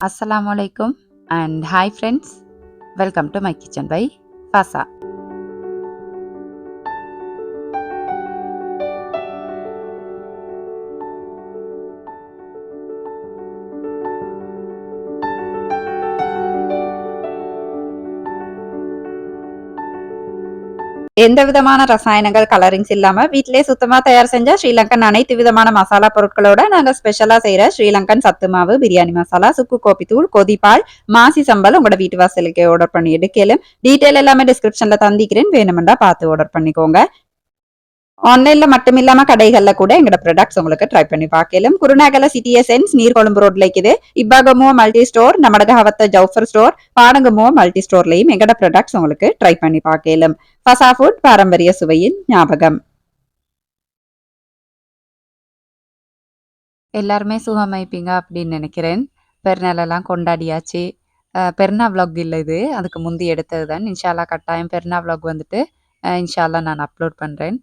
Assalamualaikum and hi friends. Welcome to my kitchen by Fasa. எந்த விதமான ரசாயனங்கள், colourings இல்லாம வீட்டிலேயே சுத்தமா தயார் செஞ்ச ஸ்ரீலங்கன் அனைத்து விதமான மசாலா பொருட்களோட நாங்க ஸ்பெஷலா செய்ற ஸ்ரீலங்கன் சத்து மாவு, பிரியாணி மசாலா, சுக்கு கோப்பி தூள், கொதிப்பால், மாசி சம்பல் உங்களோட வீட்டு வாசலுக்கு ஆர்டர் பண்ணி எடுக்கலும். டீட்டெயில் எல்லாமே டிஸ்கிரிப்ஷன்ல தந்திக்கிறேன். வேணுமெண்டா பார்த்து ஆர்டர் பண்ணிக்கோங்க. ஆன்லைன்ல மட்டும் இல்லாம கடைகள்ல கூட எங்கட ப்ராடக்ட்ஸ் உங்களுக்கு ட்ரை பண்ணி பார்க்கலாம். குருநாகல சிட்டி எசன்ஸ் நீர்கொழும்பு ரோட்ல இருக்குது. இப்பாகமோ மல்டி ஸ்டோர், நமடகவத்த ஜவுஃபர் ஸ்டோர், பாடங்கமோ மல்டி ஸ்டோர்லயும் எங்கட ப்ராடக்ட்ஸ் உங்களுக்கு ட்ரை பண்ணி பார்க்கலாம். ஃபசா ஃபுட் பாரம்பரிய சுவையின் ஞாபகம். எல்லாருமே சுகமாயிப்பீங்க அப்படின்னு நினைக்கிறேன். பெருநாளெல்லாம் கொண்டாடியாச்சு. பெருநா vlog இல்ல இது. அதுக்கு முந்தி எடுத்தது தான். இன்ஷா அல்லாஹ் கட்டாயம் பெருநா vlog வந்துட்டு இன்ஷா அல்லாஹ் நான் அப்லோட் பண்றேன்.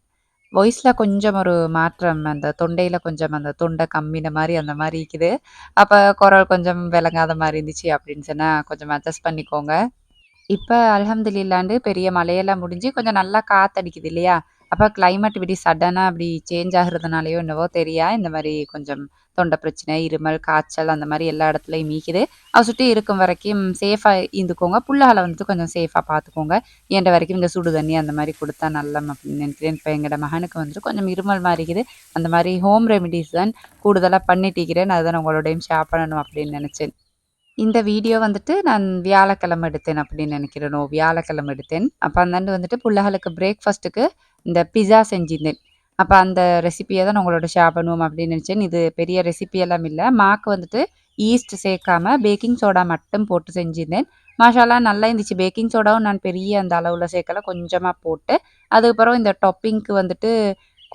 வாய்ஸ்ல கொஞ்சம் ஒரு மாற்றம். அந்த தொண்டையில கொஞ்சம் அந்த தொண்டை கம்மின மாரி அந்த மாரி இருக்குது. அப்ப குரல் கொஞ்சம் விளங்காத மாரி இருந்துச்சு அப்படின்னு சொன்னா கொஞ்சம் அட்ஜஸ்ட் பண்ணிக்கோங்க. இப்ப அல்ஹம்துலில்லாண்டு பெரிய மழையெல்லாம் முடிஞ்சு கொஞ்சம் நல்லா காத்தடிக்குது இல்லையா? அப்ப கிளைமேட் இப்படி சடனா அப்படி சேஞ்ச் ஆகுறதுனாலயோ என்னவோ தெரியா, இந்த மாரி கொஞ்சம் தொண்டை பிரச்சனை, இருமல், காய்ச்சல் அந்த மாரி எல்லா இடத்துலயும் மீக்குது. அத சுத்தி இருக்கும் வரைக்கும் சேஃபா இருந்துக்கோங்க. புள்ளைகள வந்துட்டு கொஞ்சம் சேஃபா பார்த்துக்கோங்க. இயன்ற வரைக்கும் இந்த சுடு தண்ணி அந்த மாரி குடுத்தா நல்லம் அப்படின்னு நினைக்கிறேன். இப்ப எங்கட மகனுக்கு வந்துட்டு கொஞ்சம் இருமல் மாரி இருக்குது. அந்த மாரி ஹோம் ரெமிடீஸ் தான் கூடுதலா பண்ணிட்டிருக்கிறேன். அதுதான் உங்களோடையும் ஷேர் பண்ணணும் அப்படின்னு நினைச்சேன். இந்த வீடியோ வந்துட்டு நான் வியாழக்கிழமை எடுத்தேன் அப்படின்னு நினைக்கிறேன். வியாழக்கிழமை எடுத்தேன். அப்ப அந்தாண்டு வந்துட்டு புள்ளைகளுக்கு பிரேக்ஃபாஸ்ட்டுக்கு இந்த பிஸா செஞ்சிருந்தேன். அப்ப அந்த ரெசிபிய தான் நான் உங்களோட ஷேர் பண்ணுவோம் அப்படின்னு நினைச்சேன். இது பெரிய ரெசிபி எல்லாம் இல்ல. மாக்கு வந்துட்டு ஈஸ்ட் சேர்க்காம பேக்கிங் சோடா மட்டும் போட்டு செஞ்சிருந்தேன். மாஷா அல்லாஹ் நல்லா இருந்துச்சு. பேக்கிங் சோடாவும் நான் பெரிய அந்த அளவுல சேர்க்கல. கொஞ்சமா போட்டு, அதுக்கப்புறம் இந்த டாப்பிங்க்கு வந்துட்டு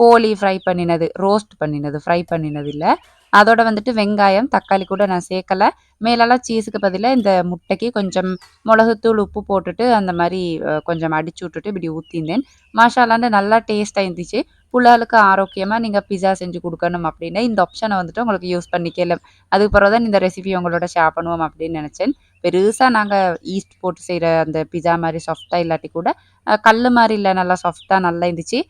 கோழி ஃப்ரை பண்ணினது, ரோஸ்ட் பண்ணினது, ஃப்ரை பண்ணினது இல்ல. அதோட வந்துட்டு வெங்காயம், தக்காளி கூட நான் சேர்க்கல. மேலெல்லாம் சீஸுக்கு பதிலா இந்த முட்டைக்கு கொஞ்சம் மிளகுத்தூள், உப்பு போட்டுட்டு அந்த மாரி கொஞ்சம் அடிச்சு விட்டுட்டு இப்படி ஊத்தியிருந்தேன். மாஷா அல்லான்னு நல்லா டேஸ்ட்டா இருந்துச்சு. புள்ளைகளுக்கு ஆரோக்கியமா நீங்க பிஸா செஞ்சு குடுக்கணும் அப்படின்னா, இந்த ஆப்ஷன வந்துட்டு உங்களுக்கு யூஸ் பண்ணிக்கலாம். அதுக்கு பிறகு தான் இந்த ரெசிபி உங்களோட ஷேர் பண்ணுவோம் அப்படின்னு நெனச்சேன். பெருசா நாங்க ஈஸ்ட் போட்டு செய்ற அந்த பிஸா மாரி சாஃப்ட்டா இல்லாட்டி கூட, கல்லு மாரி இல்ல நல்லா சாஃப்ட்டா நல்லா இருந்துச்சு.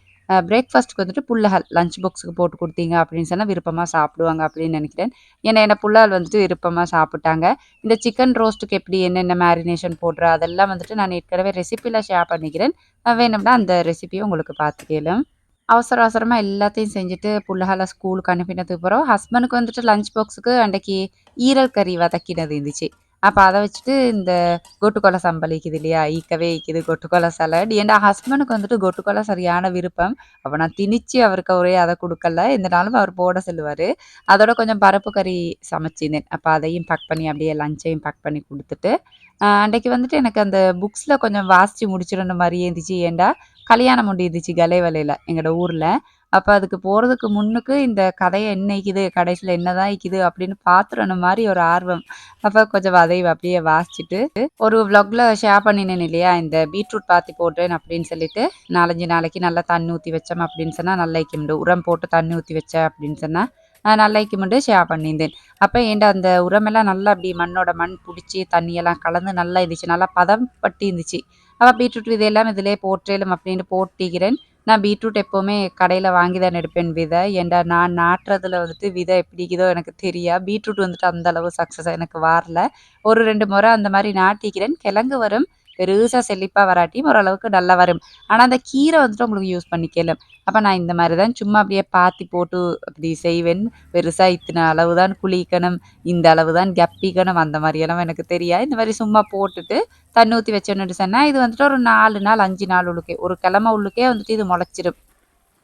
பிரேக்ஃபாஸ்ட்க்கு வந்துட்டு புள்ளைகள் லஞ்ச் பாக்ஸுக்கு போட்டு குடுத்தீங்க அப்படின்னு சொன்னா விருப்பமா சாப்பிடுவாங்க அப்படின்னு நெனைக்கிறேன். ஏன்னா, என்ன புள்ளைகள் வந்துட்டு விருப்பமா சாப்பிட்டாங்க. இந்த சிக்கன் ரோஸ்ட்டுக்கு எப்படி என்னென்ன மேரினேஷன் போடுற அதெல்லாம் வந்துட்டு நான் ஏற்கனவே ரெசிபில ஷேர் பண்ணிக்கிறேன். வேணும்னா அந்த ரெசிபிய உங்களுக்கு பார்த்துக்கலாம். அவசர அவசரமா எல்லாத்தையும் செஞ்சுட்டு புள்ளைகள ஸ்கூலுக்கு அனுப்பினதுக்கு அப்புறம் ஹஸ்பண்டுக்கு வந்துட்டு லஞ்ச் பாக்ஸுக்கு அன்னைக்கு ஈரல் கறி வதக்கினது இருந்துச்சு. அப்ப அத வச்சுட்டு இந்த கொட்டுக்கொள்ள சம்பல் இருக்குது இல்லையா? ஈக்கவே ஈக்குது கொட்டுக்கொள்ள சாலட். என் ஹஸ்பண்டுக்கு வந்துட்டு கொட்டுக்கொள்ள சரியான விருப்பம். அப்ப நான் திணிச்சு அவருக்கு ஒரே அத குடுக்கல. எந்தனாலும் அவர் போட சொல்லுவாரு. அதோட கொஞ்சம் பருப்பு கறி சமைச்சிருந்தேன். அப்ப அதையும் பேக் பண்ணி அப்படியே லஞ்சையும் பேக் பண்ணி குடுத்துட்டு, அன்னைக்கு வந்துட்டு எனக்கு அந்த புக்ஸ்ல கொஞ்சம் வாசிச்சு முடிச்சிருந்த மாரியே இருந்துச்சு. ஏன்டா, கல்யாணம் ஒண்ணு இருந்துச்சு கலைவலையில எங்கட ஊர்ல. அப்ப அதுக்கு போறதுக்கு முன்னுக்கு இந்த கதைய என்ன இக்கிது, கடைசில என்னதான் இக்கிது அப்படின்னு பாத்துறணும் மாரி ஒரு ஆர்வம். அப்ப கொஞ்சம் அதையும் அப்படியே வாசிச்சுட்டு, ஒரு vlogல ஷேர் பண்ணினேன் இல்லையா? இந்த பீட்ரூட் பாத்தி போடுறேன் அப்படின்னு சொல்லிட்டு, 4, 5 நாளைக்கு நல்லா தண்ணி ஊத்தி வச்சோம் அப்படின்னு சொன்னா நல்லாயிக்கும்ண்டு. உரம் போட்டு தண்ணி ஊத்தி வச்ச அப்படின்னு சொன்னா, நல்லாயிக்கும்ண்டு ஷேர் பண்ணியிருந்தேன். அப்ப ஏன்டா அந்த உரமெல்லாம் நல்லா அப்படி மண்ணோட மண் புடிச்சு, தண்ணியெல்லாம் கலந்து நல்லா இருந்துச்சு. நல்லா பதம் பட்டு இருந்துச்சு. அப்ப பீட்ரூட் விதையெல்லாம் இதிலயே போட்றேலும் அப்படின்னு போட்டிக்கிறேன். நான் பீட்ரூட் எப்பவுமே கடையில வாங்கி தான் எடுப்பேன் விதை. ஏன்டா நான் நாட்டுறதுல வந்துட்டு விதை எப்படி இருக்குதோ எனக்கு தெரியா. பீட்ரூட் வந்துட்டு அந்த அளவு சக்ஸஸா எனக்கு வரல. ஒரு 2 முறை அந்த மாரி நாட்டிக்கிறேன். கிழங்கு வரும். பெருசா செழிப்பா வராட்டியும் ஓரளவுக்கு நல்லா வரும். ஆனா, அந்த கீரை வந்துட்டு உங்களுக்கு யூஸ் பண்ணிக்கலாம். அப்ப நான் இந்த மாரி தான் சும்மா அப்படியே பாத்தி போட்டு அப்படி செய்வேன். பெருசா இத்தனை அளவு தான் குழிக்கணும், இந்த அளவு தான் கப்பிக்கணும் அந்த மாரியெல்லாம் எனக்கு தெரியா. இந்த மாரி சும்மா போட்டுட்டு தண்ணி ஊத்தி வச்சோன்னு சொன்னா, இது வந்துட்டு ஒரு 4 நாள், 5 நாள் உள்ளுக்கே, ஒரு கிழமை உள்ளுக்கே வந்துட்டு இது முளைச்சிரும்.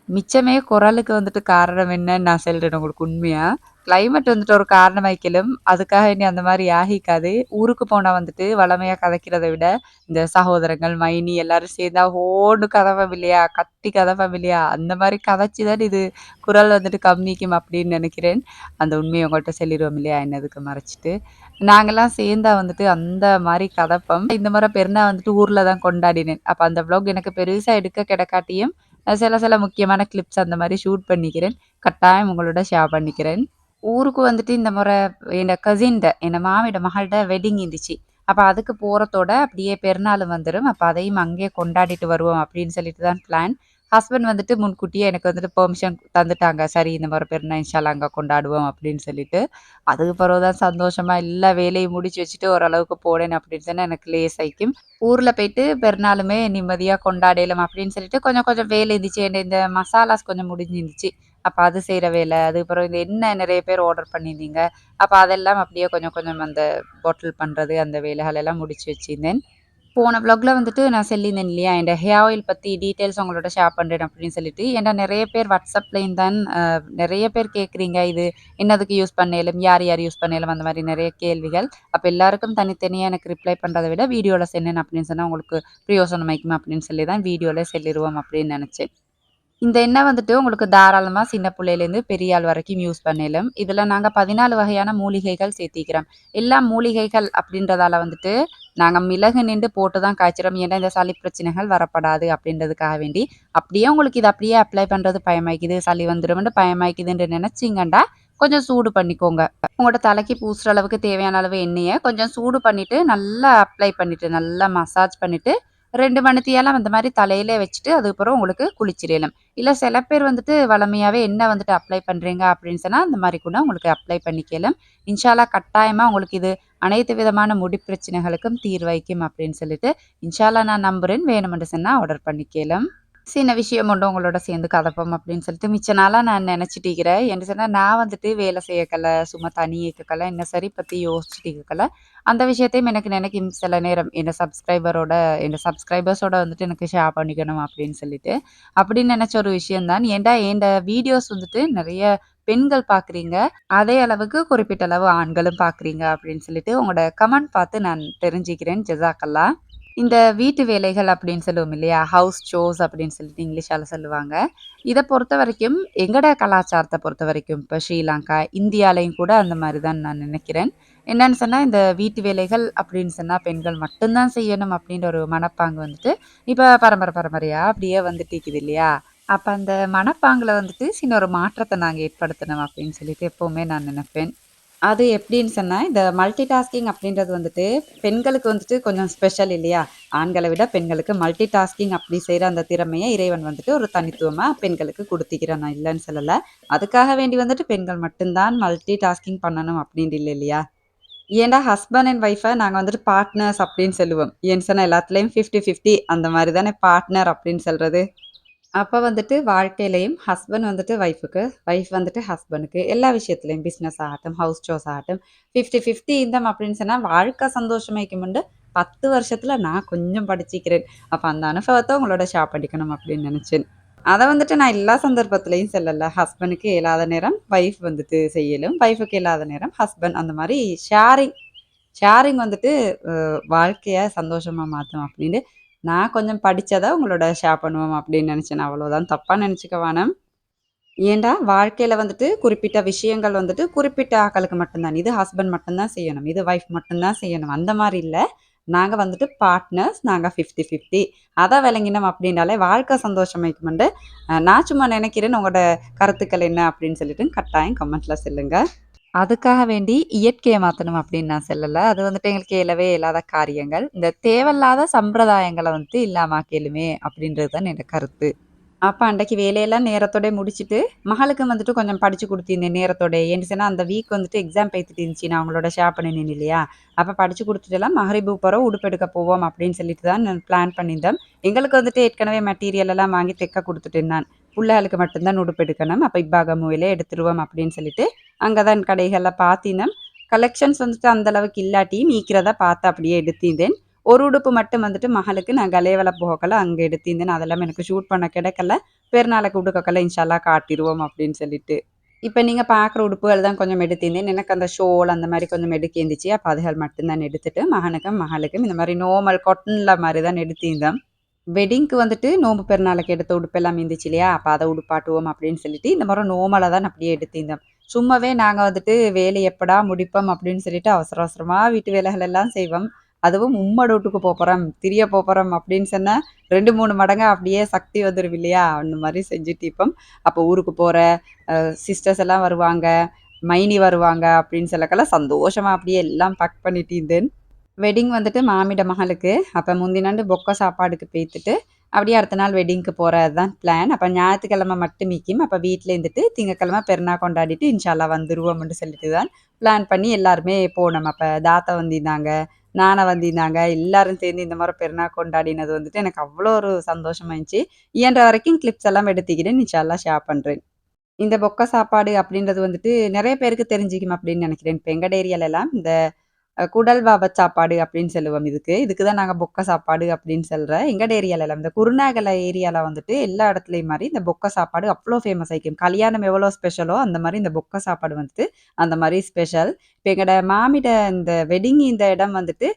மிச்சமே குரலுக்கு வந்துட்டு காரணம் என்னன்னு நான் சொல்றேன் உங்களுக்கு உண்மையா. கிளைமேட் வந்துட்டு ஒரு காரணமாயிக்கலும். அதுக்காக இனி அந்த மாரி ஆகிக்காது. ஊருக்கு போனா வந்துட்டு வளமையா கதைக்கிறத விட, இந்த சகோதரங்கள், மைனி எல்லாரும் சேர்ந்தா ஓன்னு கதைப்போம் இல்லையா? கத்தி கதைப்போம் இல்லையா? அந்த மாரி கதைச்சு தான் இது குரல் வந்துட்டு கம்மிக்கும் அப்படின்னு நெனைக்கிறேன். அந்த உண்மைய உங்கள்ட்ட சொல்லிருவோம் இல்லையா? என்னதுக்கு மறைச்சிட்டு. நாங்கலாம் சேர்ந்தா வந்துட்டு அந்த மாரி கதைப்போம். இந்த முறை பெருநா வந்துட்டு ஊர்ல தான் கொண்டாடினேன். அப்ப அந்த வ்ளாக் எனக்கு பெருசா எடுக்க கெடக்காட்டியும் சில சில முக்கியமான கிளிப்ஸ் அந்த மாரி ஷூட் பண்ணிக்கிறேன். கட்டாயம் உங்களோட ஷேர் பண்ணிக்கிறேன். ஊருக்கு வந்துட்டு இந்த முறை என் கசின்ட என் மாமியோட மகள்ட வெட்டிங் இருந்துச்சு. அப்ப அதுக்கு போறதோட அப்படியே பெருநாளும் வந்துரும். அப்ப அதையும் அங்கேயே கொண்டாடிட்டு வருவோம் அப்படின்னு சொல்லிட்டு தான் பிளான். ஹஸ்பண்ட் வந்துட்டு முன்கூட்டியே எனக்கு வந்துட்டு பெர்மிஷன் தந்துட்டாங்க. சரி இந்த முறை பெருநாள் இன்ஷால்லா அங்க கொண்டாடுவோம் அப்படின்னு சொல்லிட்டு. அதுக்கு பிறகு தான் சந்தோஷமா எல்லா வேலையும் முடிச்சு வச்சுட்டு ஓரளவுக்கு போனேன் அப்படின்னு சொன்னா எனக்கு லேசாயிக்கும். ஊர்ல போயிட்டு பெருநாளுமே நிம்மதியா கொண்டாடலாம் அப்படின்னு சொல்லிட்டு கொஞ்சம் கொஞ்சம் வேலை இருந்துச்சு. இந்த மசாலாஸ் கொஞ்சம் முடிஞ்சிருந்துச்சு. அப்ப அது செய்ற வேலை. அதுக்கப்புறம் இந்த எண்ணெய் நெறைய பேர் ஆர்டர் பண்ணியிருந்தீங்க. அப்ப அதெல்லாம் அப்படியே கொஞ்சம் கொஞ்சம் அந்த பாட்டில் பண்றது, அந்த வேலைகள் எல்லாம் முடிச்சு வச்சிருந்தேன். போன வ்ளாக்ல வந்துட்டு நான் சொல்லியிருந்தேன் இல்லையா, என்ட ஹேர் ஆயில் பத்தி டீட்டெயில்ஸ் உங்களோட ஷேர் பண்றேன் அப்படின்னு சொல்லிட்டு. ஏன்டா நெறைய பேர் WhatsAppலயும் தான் நெறைய பேர் கேட்குறீங்க. இது என்னதுக்கு யூஸ் பண்ணேலும், யார் யார் யூஸ் பண்ணேலும் அந்த மாரி நெறைய கேள்விகள். அப்ப எல்லாருக்கும் தனித்தனியா எனக்கு ரிப்ளை பண்றத விட, வீடியோல சொன்னேன் அப்படின்னு சொன்னா உங்களுக்கு பிரயோசனமாய்க்கும் அப்படின்னு சொல்லி தான் வீடியோல சொல்லிருவோம் அப்படின்னு நெனச்சேன். இந்த எண்ணெய் வந்துட்டு உங்களுக்கு தாராளமா சின்ன புள்ளையிலேருந்து பெரிய ஆள் வரைக்கும் யூஸ் பண்ணலும். இதுல நாங்க 14 வகையான மூலிகைகள் சேர்த்திக்கிறோம். எல்லா மூலிகைகள் அப்படின்றதால வந்துட்டு, நாங்க மிளகு நிண்டு போட்டு தான் காய்ச்சுறோம். ஏன்னா, இந்த சளி பிரச்சனைகள் வரப்படாது அப்படின்றதுக்காக வேண்டி. அப்படியே உங்களுக்கு இத அப்படியே அப்ளை பண்றது பயமாய்க்குது, சளி வந்துரும்னு பயமாய்க்குதுன்னு நெனச்சீங்கன்டா, கொஞ்சம் சூடு பண்ணிக்கோங்க. உங்களோட தலைக்கு பூசுற அளவுக்கு தேவையான அளவு எண்ணெய கொஞ்சம் சூடு பண்ணிட்டு, நல்லா அப்ளை பண்ணிட்டு, நல்லா மசாஜ் பண்ணிட்டு, 2 மணித்தியாலம் அந்த மாரி தலையிலே வச்சுட்டு, அதுக்கப்புறம் உங்களுக்கு குளிச்சிடலாம். இல்ல சில பேர் வந்துட்டு வழமையாவே எண்ணெய் வந்துட்டு அப்ளை பண்றீங்க அப்படின்னு சொன்னா, அந்த மாரி கூட உங்களுக்கு அப்ளை பண்ணிக்கலாம். இன்ஷா அல்லாஹ் கட்டாயமா உங்களுக்கு இது அனைத்து விதமான முடி பிரச்சனைகளுக்கும் தீர்வைக்கும் அப்படின்னு சொல்லிட்டு, இன்ஷா அல்லாஹ் நான் நம்புறேன். வேணுமென்று சொன்னா ஆர்டர் பண்ணிக்கலாம். சின்ன விஷயம் உண்டு உங்களோட சேர்ந்து கதைப்போம் அப்படின்னு சொல்லிட்டு மிச்ச நாளா நான் நினைச்சிட்டிருக்கிறேன். என்று சொன்னா நான் வந்துட்டு வேலை செய்யக்கல, சும்மா தனியே இருக்கக்கல, என்ன சரி பத்தி யோசிச்சுட்டு இருக்கல. அந்த விஷயத்தையும் எனக்கு நினைக்கும் சில நேரம் என் சப்ஸ்கிரைபர்ஸோட வந்துட்டு எனக்கு ஷேர் பண்ணிக்கணும் அப்படின்னு சொல்லிட்டு. அப்படின்னு நினைச்ச ஒரு விஷயம் தான். ஏன்டா என்ட வீடியோஸ் வந்துட்டு நிறைய பெண்கள் பார்க்குறீங்க. அதே அளவுக்கு குறிப்பிட்ட அளவு ஆண்களும் பார்க்குறீங்க அப்படின்னு சொல்லிட்டு உங்களோட கமெண்ட் பார்த்து நான் தெரிஞ்சுக்கிறேன். ஜஸாக்கல்லா. இந்த வீட்டு வேலைகள் அப்படின்னு சொல்லுவோம் இல்லையா? ஹவுஸ் சோர்ஸ் அப்படின்னு சொல்லிட்டு இங்கிலீஷால சொல்லுவாங்க. இத பொறுத்தவரைக்கும் எங்கட கலாச்சாரத்த பொறுத்தவரைக்கும், இப்ப ஸ்ரீலங்கா, இந்தியாலயும் கூட அந்த மாரி தான் நான் நினைக்கிறேன். என்னன்னு சொன்னா, இந்த வீட்டு வேலைகள் அப்படின்னு சொன்னா பெண்கள் மட்டும் தான் செய்யணும் அப்படின்ற ஒரு மனப்பாங்கு வந்துட்டு, இப்ப பரம்பரை பரம்பரையா அப்படியே வந்துட்டு இருக்குது இல்லையா? அப்ப அந்த மனப்பாங்குல வந்துட்டு சின்ன ஒரு மாற்றத்த நாங்க ஏற்படுத்தணும் அப்படின்னு சொல்லிட்டு எப்பவுமே நான் நினைப்பேன். அது எப்படின்னு சொன்னா, இந்த மல்டி டாஸ்கிங் அப்படின்றது வந்துட்டு, பெண்களுக்கு வந்துட்டு கொஞ்சம் ஸ்பெஷல் இல்லையா? ஆண்கள விட பெண்களுக்கு மல்டி டாஸ்கிங் அப்படி செய்ற அந்த திறமைய இறைவன் வந்துட்டு ஒரு தனித்துவமா பெண்களுக்கு குடுத்திக்கிறான். நான் இல்லன்னு சொல்லல. அதுக்காக வேண்டி வந்துட்டு பெண்கள் மட்டும் தான் மல்டி டாஸ்கிங் பண்ணணும் அப்படின்னு இல்ல இல்லையா? ஏன்டா ஹஸ்பண்ட் அண்ட் ஒய்ஃப நாங்க வந்துட்டு பார்ட்னர்ஸ் அப்படின்னு சொல்லுவோம். ஏன்னு சொன்னா எல்லாத்துலயும் 50, 50 அந்த மாரி தானே பார்ட்னர் அப்படின்னு சொல்றது. அப்ப வந்துட்டு வாழ்க்கையிலயும் ஹஸ்பண்ட் வந்துட்டு ஒய்ஃப்‌க்கு, ஒய்ஃப் வந்துட்டு ஹஸ்பண்டுக்கு எல்லா விஷயத்திலயும் பிசினஸ் ஆகட்டும், ஹவுஸ் சோர்ஸ் ஆகட்டும் 50, 50 இருந்தோம் அப்படின்னு சொன்னா வாழ்க்கை சந்தோஷமாய்க்குமுண்டு 10 வருஷத்துல நான் கொஞ்சம் படிச்சுக்கிறேன். அப்ப அந்த அனுபவத்த உங்களோட ஷேர் பண்ணிக்கணும் அப்படின்னு நினைச்சேன். அத வந்துட்டு நான் எல்லா சந்தர்ப்பத்திலயும் சொல்லல. ஹஸ்பண்டுக்கு இயலாத நேரம் ஒய்ஃப் வந்துட்டு செய்யலும். ஒய்ஃப்‌க்கு இல்லாத நேரம் ஹஸ்பண்ட் அந்த மாரி ஷேரிங் ஷேரிங் வந்துட்டு வாழ்க்கைய சந்தோஷமா மாத்தும் அப்படின்னு, நான் கொஞ்சம் படிச்சத உங்களோட ஷேர் பண்ணுவோம் அப்படின்னு நெனச்சேன். அவ்வளோதான். தப்பா நெனச்சுக்க வேணாம். ஏன்டா, வாழ்க்கையில வந்துட்டு குறிப்பிட்ட விஷயங்கள் வந்துட்டு குறிப்பிட்ட ஆட்களுக்கு மட்டும் தான். இது ஹஸ்பண்ட் மட்டும் தான் செய்யணும். இது ஒய்ஃப் மட்டும் தான் செய்யணும். அந்த மாரி இல்ல. நாங்க வந்துட்டு பார்ட்னர்ஸ். நாங்க 50, 50 அத விளங்கினோம் அப்படின்னாலே வாழ்க்கை சந்தோஷமைக்குமுண்டு. நான் சும்மா நெனைக்கிறேன். உங்களோட கருத்துக்கள் என்ன அப்படின்னு சொல்லிட்டு கட்டாயம் கமெண்ட்ல சொல்லுங்க. அதுக்காக வேண்டி இயற்கைய மாத்தணும் அப்படின்னு நான் சொல்லல. அது வந்துட்டு எங்களுக்கு இயலவே இயலாத காரியங்கள். இந்த தேவையில்லாத சம்பிரதாயங்கள வந்துட்டு இல்லாம ஆக்கேலுமே அப்படின்றது தான் என்னோட கருத்து. அப்ப அன்றைக்கு வேலையெல்லாம் நேரத்தோட முடிச்சுட்டு, மகளுக்கு வந்துட்டு கொஞ்சம் படிச்சு குடுத்திருந்தேன் நேரத்தோட. ஏன்னு சொன்னா, அந்த வீக் வந்துட்டு எக்ஸாம் போய்த்துட்டு இருந்துச்சு. நான் உங்களோட ஷேர் பண்ணினேன் இல்லையா? அப்ப படிச்சு குடுத்துட்டுலாம் மகரிபுக்கு பிறகு உடுப்பு எடுக்க போவோம் அப்படின்னு சொல்லிட்டு தான் நான் பிளான் பண்ணியிருந்தோம். எங்களுக்கு வந்துட்டு ஏற்கனவே மெட்டீரியல் எல்லாம் வாங்கி தைக்க குடுத்துட்டேன் நான். புள்ளைகளுக்கு மட்டும் தான் உடுப்பு எடுக்கணும். அப்ப இப்பாக மூவிலே எடுத்துருவோம் அப்படின்னு சொல்லிட்டு, அங்க தான் கடைகள்ல பார்த்திருந்தோம். கலெக்ஷன்ஸ் வந்துட்டு அந்த அளவுக்கு இல்லாட்டியும் மீக்கிறத பார்த்து அப்படியே எடுத்திருந்தேன். ஒரு உடுப்பு மட்டும் வந்துட்டு மகளுக்கு நான் கலேவல போகல அங்க எடுத்திருந்தேன். அதெல்லாம் எனக்கு ஷூட் பண்ண கிடைக்கல. பெருநாளைக்கு உடுக்கக்கெல்லாம் இன்ஷா அல்லாஹ் காட்டிருவோம் அப்படின்னு சொல்லிட்டு. இப்ப நீங்க பார்க்குற உடுப்புகள் தான் கொஞ்சம் எடுத்திருந்தேன். எனக்கு அந்த ஷோல் அந்த மாரி கொஞ்சம் எடுக்க இருந்துச்சு. அப்ப அதுகள் மட்டும் தான் எடுத்துட்டு, மகனுக்கும், மகளுக்கும் இந்த மாரி நார்மல் காட்டன்ல மாரி தான் எடுத்திருந்தோம். வெட்டிங்க்கு வந்துட்டு நோம்பு பெருநாளைக்கு எடுத்த உடுப்பெல்லாம் இருந்துச்சு இல்லையா? அப்ப அத உடுப்பாட்டுவோம் அப்படின்னு சொல்லிட்டு, இந்த முறை நார்மலா தான் அப்படியே எடுத்திருந்தோம். சும்மாவே நாங்க வந்துட்டு வேலைய எப்படா முடிப்போம் அப்படின்னு சொல்லிட்டு அவசர அவசரமா வீட்டு வேலைகள் எல்லாம் செய்வோம். அதுவும் உம்மட வீட்டுக்கு போப்போறோம், திரிய போப்போறோம் அப்படின்னு சொன்னா 2, 3 மடங்கா அப்படியே சக்தி வந்துரும் இல்லையா? அந்த மாரி செஞ்சுட்டு இப்போம். அப்போ ஊருக்கு போற சிஸ்டர்ஸ் எல்லாம் வருவாங்க. மைனி வருவாங்க அப்படின்னு சொல்லக்கெல்லாம் சந்தோஷமா அப்படியே எல்லாம் பேக் பண்ணிட்டு இருந்தேன். வெட்டிங் வந்துட்டு மாமியோட மகளுக்கு. அப்ப முந்தினாண்டு பொக்க சாப்பாடுக்கு பேத்துட்டு, அப்படியே அடுத்த நாள் வெட்டிங்க்கு போறது தான் பிளான். அப்ப ஞாயித்துக்கிழமை மட்டும் மீக்கும். அப்ப வீட்ல இருந்துட்டு திங்கட்கிழமை பெருநாள் கொண்டாடிட்டு இன்ஷா அல்லாஹ் வந்துருவோம்ன்னு சொல்லிட்டு தான் பிளான் பண்ணி எல்லாருமே போனோம். அப்ப தாத்தா வந்திருந்தாங்க, நானா வந்திருந்தாங்க. எல்லாரும் சேர்ந்து இந்த முறை பெருநாள் கொண்டாடினது வந்துட்டு எனக்கு அவ்வளோ ஒரு சந்தோஷமா இருந்துச்சு. இயன்ற வரைக்கும் கிளிப்ஸ் எல்லாம் எடுத்துக்கிறேன். இன்ஷா அல்லாஹ் ஷேர் பண்றேன். இந்த பொக்க சாப்பாடு அப்படின்றது வந்துட்டு நெறைய பேருக்கு தெரிஞ்சுக்கும் அப்படின்னு நெனைக்கிறேன். இப்ப எங்கட ஏரியாலலாம் இந்த குடல் வாபத் சாப்பாடு அப்படின்னு சொல்லுவோம் இதுக்கு. இதுக்கு தான் நாங்க பொக்க சாப்பாடு அப்படின்னு சொல்றேன். எங்கட ஏரியாலலாம் இந்த குருநாகல ஏரியால வந்துட்டு எல்லா இடத்துலயும் மாரி இந்த பொக்க சாப்பாடு அவ்ளோ ஃபேமஸ் ஆயிக்கும். கல்யாணம் எவ்வளோ ஸ்பெஷலோ அந்த மாரி இந்த பொக்க சாப்பாடு வந்துட்டு அந்த மாரி ஸ்பெஷல். இப்ப எங்கட மாமிட இந்த வெட்டிங் இந்த இடம் வந்துட்டு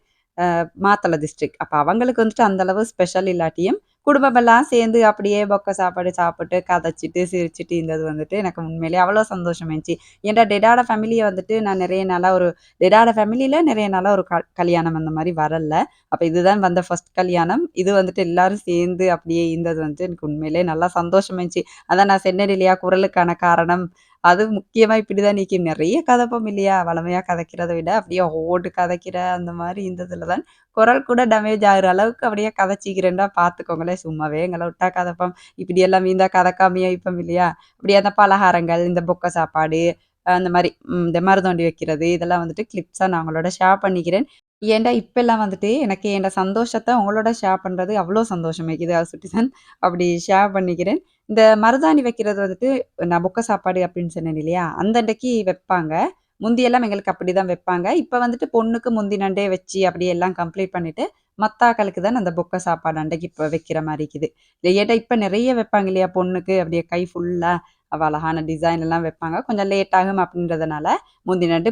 மாத்தள டிஸ்ட்ரிக்ட். அப்ப அவங்களுக்கு வந்துட்டு அந்த அளவு ஸ்பெஷல் இல்லாட்டியும், குடும்பமெல்லாம் சேர்ந்து அப்படியே பொக்க சாப்பாடு சாப்பிட்டு, கதைச்சிட்டு, சிரிச்சுட்டு இருந்தது வந்துட்டு எனக்கு உண்மையிலேயே அவ்வளோ சந்தோஷமா இருந்துச்சு. ஏன்டா டெடாட ஃபேமிலிய வந்துட்டு நான் நெறைய நாளா ஒரு டெடாட ஃபேமிலில நெறைய நாளா ஒரு கல்யாணம் அந்த மாரி வரல. அப்ப இதுதான் வந்த ஃபர்ஸ்ட் கல்யாணம். இது வந்துட்டு எல்லாரும் சேர்ந்து அப்படியே இருந்தது வந்துட்டு எனக்கு உண்மையிலேயே நல்லா சந்தோஷமா இருந்துச்சு. அதான் நான் சொன்னேன் இல்லையா, குரலுக்கான காரணம். அது முக்கியமா இப்படிதான் நிக்கும். நெறைய கதைப்போம் இல்லையா, வளமையா கதைக்கிறத விட அப்படியே ஓடு கதைக்கிற அந்த மாரி இருந்ததுல தான் குரல் கூட டேமேஜ் ஆகுற அளவுக்கு அப்படியே கதைச்சிக்கிறேன்டா பார்த்துக்கோங்களேன். சும்மாவே எங்கள விட்டா கதைப்போம். இப்படியெல்லாம் மீந்தா கதைக்காமயே இருப்போம் இல்லையா? அப்படியே அந்த பலகாரங்கள், இந்த பொக்க சாப்பாடு, அந்த மாரி இந்த மருதாணி வைக்கிறது, இதெல்லாம் வந்துட்டு கிளிப்ஸா நான் உங்களோட ஷேர் பண்ணிக்கிறேன். ஏன்டா இப்பல்லாம் வந்துட்டு எனக்கு என் சந்தோஷத்த உங்களோட ஷேர் பண்றது அவ்ளோ சந்தோஷம் மிகுது. அத சுட்டி தான் அப்படி ஷேர் பண்ணிக்கிறேன். இந்த மருதாணி வைக்கிறது வந்துட்டு நான் பொக்க சாப்பாடு அப்படின்னு சொன்னேன் இல்லையா? அந்த அன்னைக்கு வைப்பாங்க. முந்தியெல்லாம் எங்களுக்கு அப்படிதான் வைப்பாங்க. இப்ப வந்துட்டு பொண்ணுக்கு முந்தினண்டே வச்சு அப்படியே எல்லாம் கம்ப்ளீட் பண்ணிட்டு, மத்தாக்களுக்கு தான் அந்த பொக்க சாப்பாடு அன்னைக்கு இப்ப வைக்கிற மாரி இருக்குது. ஏன்டா இப்ப நெறைய வைப்பாங்க இல்லையா? பொண்ணுக்கு அப்படியே கை ஃபுல்லா அழகான டிசைன் எல்லாம் வைப்பாங்க. கொஞ்சம் லேட் ஆகும் அப்படின்றதுனால, முந்தினண்டு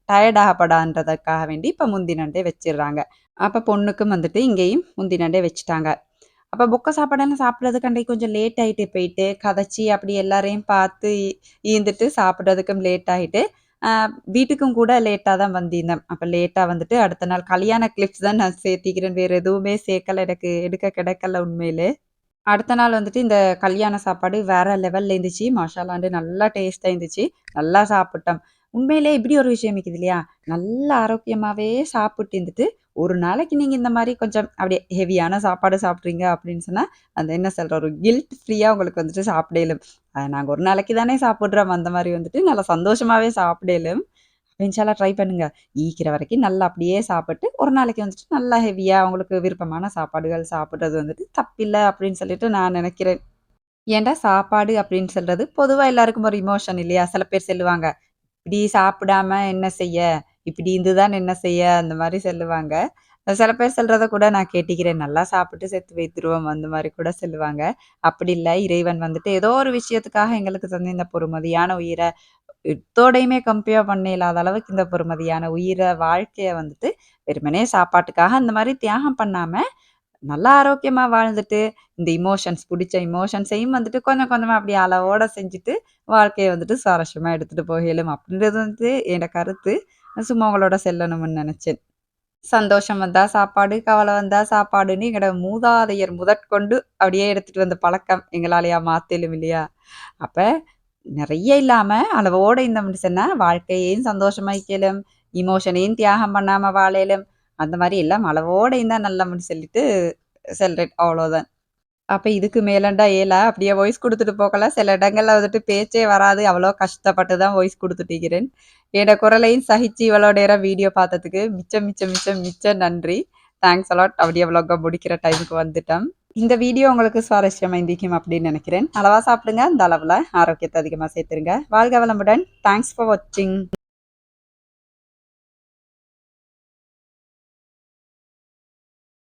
டயர்ட் ஆகப்படான்றதுக்காக வேண்டி இப்ப முந்தினண்டே வச்சிர்றாங்க. அப்ப பொண்ணுக்கும் வந்துட்டு இங்கேயும் முந்தினண்டே வச்சுட்டாங்க. அப்ப பொக்க சாப்பாடெல்லாம் சாப்பிடுறதுக்கு அன்றைக்கு கொஞ்சம் லேட் ஆயிட்டு போயிட்டு, கதைச்சு அப்படி எல்லாரையும் பார்த்து ஈந்துட்டு சாப்பிடுறதுக்கும் லேட் ஆயிட்டு, அ வீட்டுக்கும் கூட லேட்டா தான் வந்திருந்தேன். அப்ப லேட்டா வந்துட்டு அடுத்த நாள் கல்யாண கிளிப்ஸ் தான் நான் சேர்த்திக்கிறேன். வேற எதுவுமே சேர்க்கல. எனக்கு எடுக்க கிடைக்கல உண்மையிலே. அடுத்த நாள் வந்துட்டு இந்த கல்யாண சாப்பாடு வேற லெவல்ல இருந்துச்சு. மாஷாஅல்லாண்டு நல்லா டேஸ்ட்டா இருந்துச்சு. நல்லா சாப்பிட்டோம். உண்மையிலே இப்படி ஒரு விஷயம் இருக்குது இல்லையா? நல்ல ஆரோக்கியமாவே சாப்பிட்டு இருந்துட்டு, ஒரு நாளைக்கு நீங்க இந்த மாரி கொஞ்சம் அப்படியே ஹெவியான சாப்பாடு சாப்பிட்றீங்க அப்படின்னு சொன்னா, அந்த என்ன சொல்ற ஒரு கில்ட் ஃப்ரீயா உங்களுக்கு வந்துட்டு சாப்பிட இயலும். நாங்க ஒரு நாளைக்கு தானே சாப்பிடுறோம். அந்த மாரி வந்துட்டு நல்லா சந்தோஷமாவே சாப்பிட இயலும். இன்ஷா அல்லாஹ் ட்ரை பண்ணுங்க. ஈக்கிற வரைக்கும் நல்லா அப்படியே சாப்பிட்டு, ஒரு நாளைக்கு வந்துட்டு நல்லா ஹெவியா உங்களுக்கு விருப்பமான சாப்பாடுகள் சாப்பிடுறது வந்துட்டு தப்பில்ல அப்படின்னு சொல்லிட்டு நான் நெனைக்கிறேன். ஏன்டா சாப்பாடு அப்படின்னு சொல்றது பொதுவா எல்லாருக்கும் ஒரு இமோஷன் இல்லையா? சில பேர் சொல்லுவாங்க, "இப்படி சாப்பிடாம என்ன செய்ய? இப்படி இருந்து தான் என்ன செய்ய?" அந்த மாரி சொல்லுவாங்க. சில பேர் சொல்றத கூட நான் கேட்டுக்கிறேன். "நல்லா சாப்பிட்டு செத்து வைத்துருவோம்." அந்த மாரி கூட சொல்லுவாங்க. அப்படி இல்ல, இறைவன் வந்துட்டு ஏதோ ஒரு விஷயத்துக்காக எங்களுக்கு தந்த இந்த பொறுமதியான உயிர எத்தோடையுமே கம்பேர் பண்ண இயலாத அளவுக்கு இந்த பொறுமதியான உயிர, வாழ்க்கைய வந்துட்டு வெறுமனே சாப்பாட்டுக்காக அந்த மாரி தியாகம் பண்ணாம, நல்லா ஆரோக்கியமா வாழ்ந்துட்டு, இந்த புடிச்ச இமோஷன்ஸையும் வந்துட்டு கொஞ்சம் கொஞ்சமா அப்படியே அளவோட செஞ்சுட்டு, வாழ்க்கைய வந்துட்டு சுவாரஸ்யமா எடுத்துட்டு போக இயலும் அப்படின்றது வந்து என்னோட கருத்து. சும்மா உங்களோட சொல்லணும்னு நெனச்சேன். சந்தோஷம் வந்தா சாப்பாடு, கவலை வந்தா சாப்பாடுன்னு எங்களோட மூதாதையர் முதற்கொண்டு அப்படியே எடுத்துட்டு வந்த பழக்கம் எங்களாலயா மாத்தேலும் இல்லையா? அப்ப நெறைய இல்லாம அளவோட இருந்தோம்னு சொன்னா, வாழ்க்கையையும் சந்தோஷமாக்கியலும், இமோஷனையும் தியாகம் பண்ணாம வாழேலும். அந்த மாரி எல்லாம் அளவோட இருந்தா நல்லம்னு சொல்லிட்டு சொல்றேன். அவ்வளோதான். அப்ப இதுக்கு மேலண்டா ஏலா, அப்படியே வாய்ஸ் குடுத்துட்டு போகலாம். சில இடங்கள்ல வந்துட்டு பேச்சே வராது. அவ்வளோ கஷ்டப்பட்டு தான் வாய்ஸ் குடுத்துட்டிருக்கிறேன். என்னோட குரலையும் சகிச்சு இவ்வளோ நேரம் வீடியோ பார்த்ததுக்கு மிச்சம், மிச்சம், மிச்சம், மிச்சம் நன்றி. Thanks a lot. அப்படியே விளாக்க முடிக்கிற டைமுக்கு வந்துட்டோம். இந்த வீடியோ உங்களுக்கு சுவாரஸ்யமா இருந்திருக்கும் அப்படின்னு நெனைக்கிறேன். அளவா சாப்பிடுங்க. அந்த அளவுல ஆரோக்கியத்த அதிகமா சேர்த்துருங்க. வாழ்க வளமுடன். தேங்க்ஸ் ஃபார் வாட்சிங்.